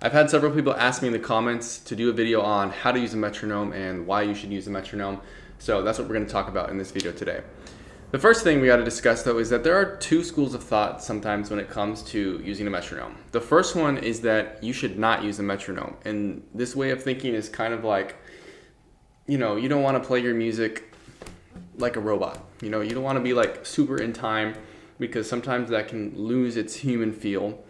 I've had several people ask me in the comments to do a video on how to use a metronome and why you should use a metronome. So that's what we're going to talk about in this video today. The first thing we got to discuss though is that there are two schools of thought sometimes when it comes to using a metronome. The first one is that you should not use a metronome. And this way of thinking is kind of like, you don't want to play your music like a robot. You don't want to be like super in time, because sometimes that can lose its human feel.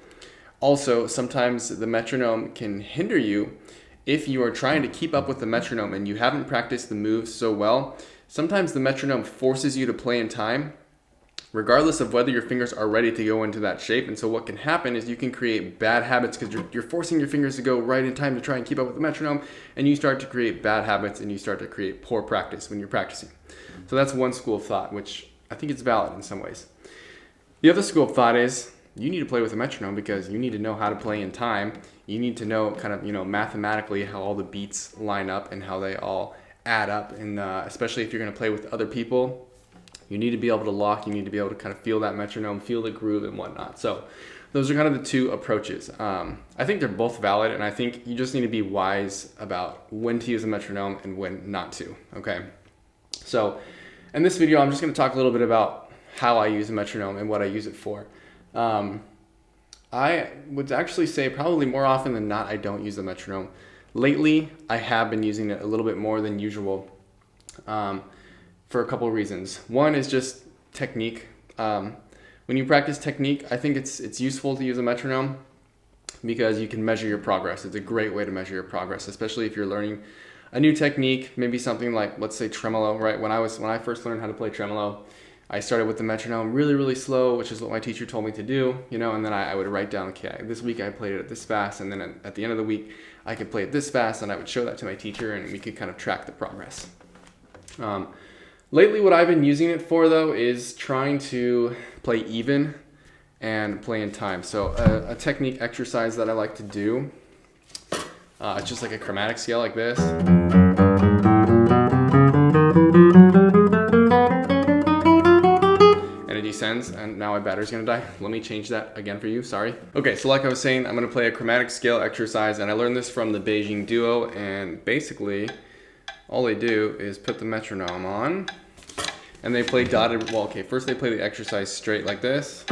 Also, sometimes the metronome can hinder you if you are trying to keep up with the metronome and you haven't practiced the moves so well. Sometimes the metronome forces you to play in time, regardless of whether your fingers are ready to go into that shape. And so what can happen is you can create bad habits because you're forcing your fingers to go right in time to try and keep up with the metronome, and you start to create bad habits and you start to create poor practice when you're practicing. So that's one school of thought, which I think it's valid in some ways. The other school of thought is you need to play with a metronome because you need to know how to play in time. You need to know kind of, mathematically how all the beats line up and how they all add up. And especially if you're going to play with other people, you need to be able to lock. You need to be able to kind of feel that metronome, feel the groove and whatnot. So those are kind of the two approaches. I think they're both valid, and I think you just need to be wise about when to use a metronome and when not to. Okay. So in this video, I'm just going to talk a little bit about how I use a metronome and what I use it for. I would actually say probably more often than not, I don't use the metronome. Lately, I have been using it a little bit more than usual for a couple of reasons. One is just technique. When you practice technique, I think it's useful to use a metronome because you can measure your progress. It's a great way to measure your progress, especially if you're learning a new technique, maybe something like, let's say, tremolo, right? When I first learned how to play tremolo, I started with the metronome really, really slow, which is what my teacher told me to do, and then I would write down, okay, this week I played it at this fast, and then at the end of the week, I could play it this fast, and I would show that to my teacher, and we could kind of track the progress. Lately, what I've been using it for, though, is trying to play even and play in time. So a technique exercise that I like to do, it's just like a chromatic scale like this. Descends, and now my battery's gonna die. Let me change that again for you, sorry. Okay, so like I was saying, I'm gonna play a chromatic scale exercise, and I learned this from the Beijing Duo, and basically all they do is put the metronome on and they play dotted, well, okay, first they play the exercise straight like this.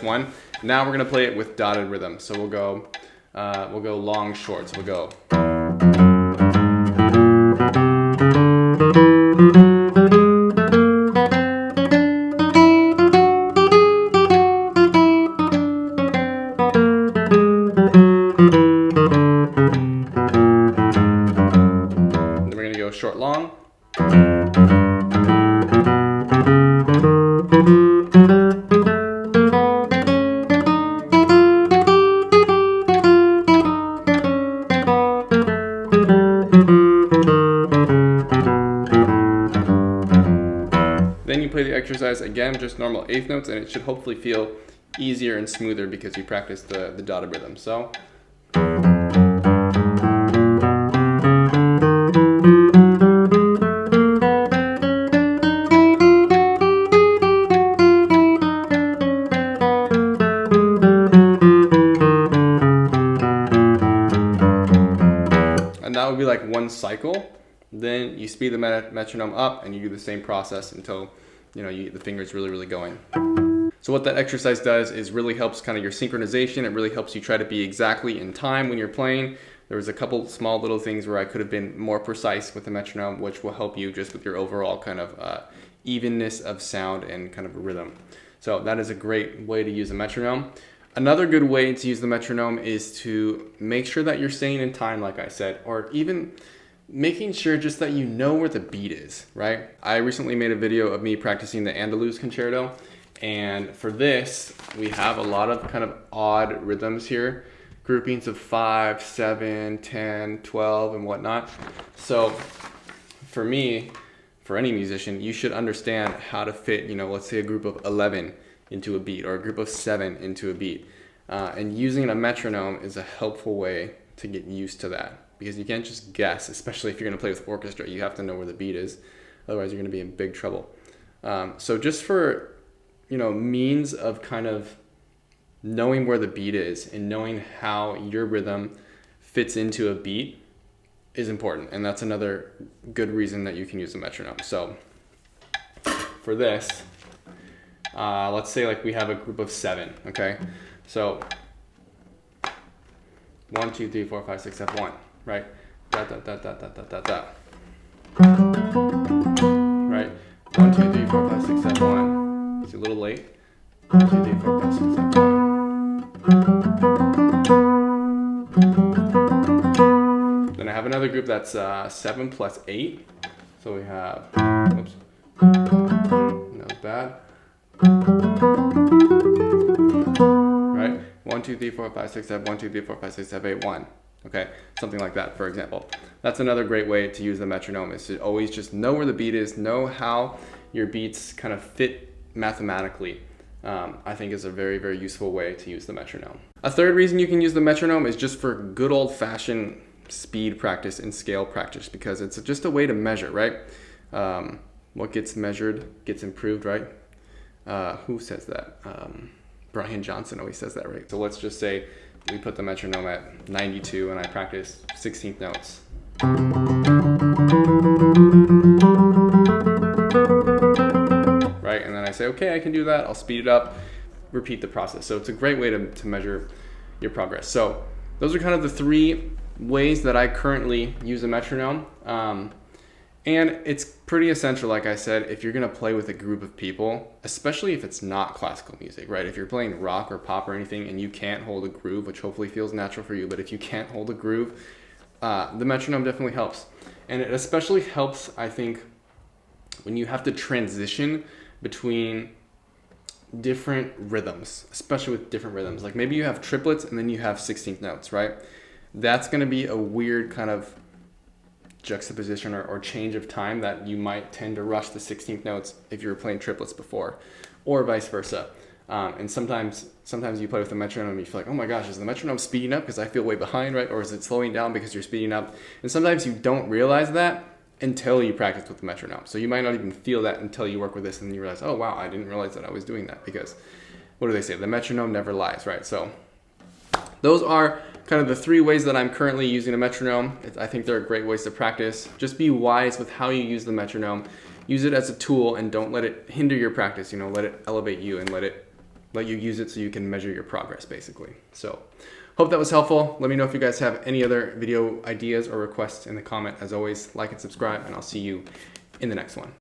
One. Now we're gonna play it with dotted rhythm. So we'll go long, short. So we'll go. Then we're gonna go short, long. Then you play the exercise again, just normal eighth notes, and it should hopefully feel easier and smoother because you practice the dotted rhythm. So. And that would be like one cycle. Then you speed the metronome up and you do the same process until the finger's really, really going. So what that exercise does is really helps kind of your synchronization. It really helps you try to be exactly in time when you're playing. There was a couple small little things where I could have been more precise with the metronome, which will help you just with your overall kind of evenness of sound and kind of rhythm. So that is a great way to use a metronome. Another good way to use the metronome is to make sure that you're staying in time, like I said, or even making sure just that you know where the beat is, right? I recently made a video of me practicing the Andalus concerto, and for this, we have a lot of kind of odd rhythms here, groupings of 5, 7, 10, 12, and whatnot. So for me, for any musician, you should understand how to fit, let's say a group of 11 into a beat or a group of 7 into a beat. And using a metronome is a helpful way to get used to that, because you can't just guess, especially if you're going to play with orchestra. You have to know where the beat is, otherwise you're going to be in big trouble. So just for, means of kind of knowing where the beat is and knowing how your rhythm fits into a beat is important, and that's another good reason that you can use a metronome. So for this, let's say like we have a group of 7, okay? So 1, 2, 3, 4, 5, 6, 7, 1, right? Da da da da da da da da. Right? 1, 2, 3, 4, 5, 6, 7, 1. It's a little late. 1, 2, 3, 4, 5, 6, 7, 1. Then I have another group that's 7 plus 8. So we have, oops, that was bad. Right? 1, 2, 3, 4, 5, 6, 7, 1, 2, 3, 4, 5, 6, 7, 8, 1. Okay, something like that, for example. That's another great way to use the metronome, is to always just know where the beat is, know how your beats kind of fit mathematically. I think is a very, very useful way to use the metronome. A third reason you can use the metronome is just for good old-fashioned speed practice and scale practice, because it's just a way to measure, right? What gets measured gets improved, right? Who says that? Brian Johnson always says that, right? So let's just say we put the metronome at 92 and I practice 16th notes. Right, and then I say, okay, I can do that, I'll speed it up, repeat the process. So it's a great way to measure your progress. So those are kind of the 3 ways that I currently use a metronome. And it's pretty essential, like I said, if you're gonna play with a group of people, especially if it's not classical music, right? If you're playing rock or pop or anything and you can't hold a groove, which hopefully feels natural for you, but if you can't hold a groove, the metronome definitely helps. And it especially helps, I think, when you have to transition between different rhythms, especially with different rhythms. Like maybe you have triplets and then you have 16th notes, right? That's gonna be a weird kind of juxtaposition or change of time that you might tend to rush the 16th notes if you were playing triplets before, or vice versa. And sometimes you play with the metronome and you feel like, oh my gosh, is the metronome speeding up because I feel way behind, right? Or is it slowing down because you're speeding up? And sometimes you don't realize that until you practice with the metronome. So you might not even feel that until you work with this and you realize, oh wow, I didn't realize that I was doing that, because what do they say? The metronome never lies, right? So those are kind of the 3 ways that I'm currently using a metronome. I think they're great ways to practice. Just be wise with how you use the metronome. Use it as a tool and don't let it hinder your practice. Let it elevate you and let you use it so you can measure your progress, basically. So hope that was helpful. Let me know if you guys have any other video ideas or requests in the comment. As always, like and subscribe, and I'll see you in the next one.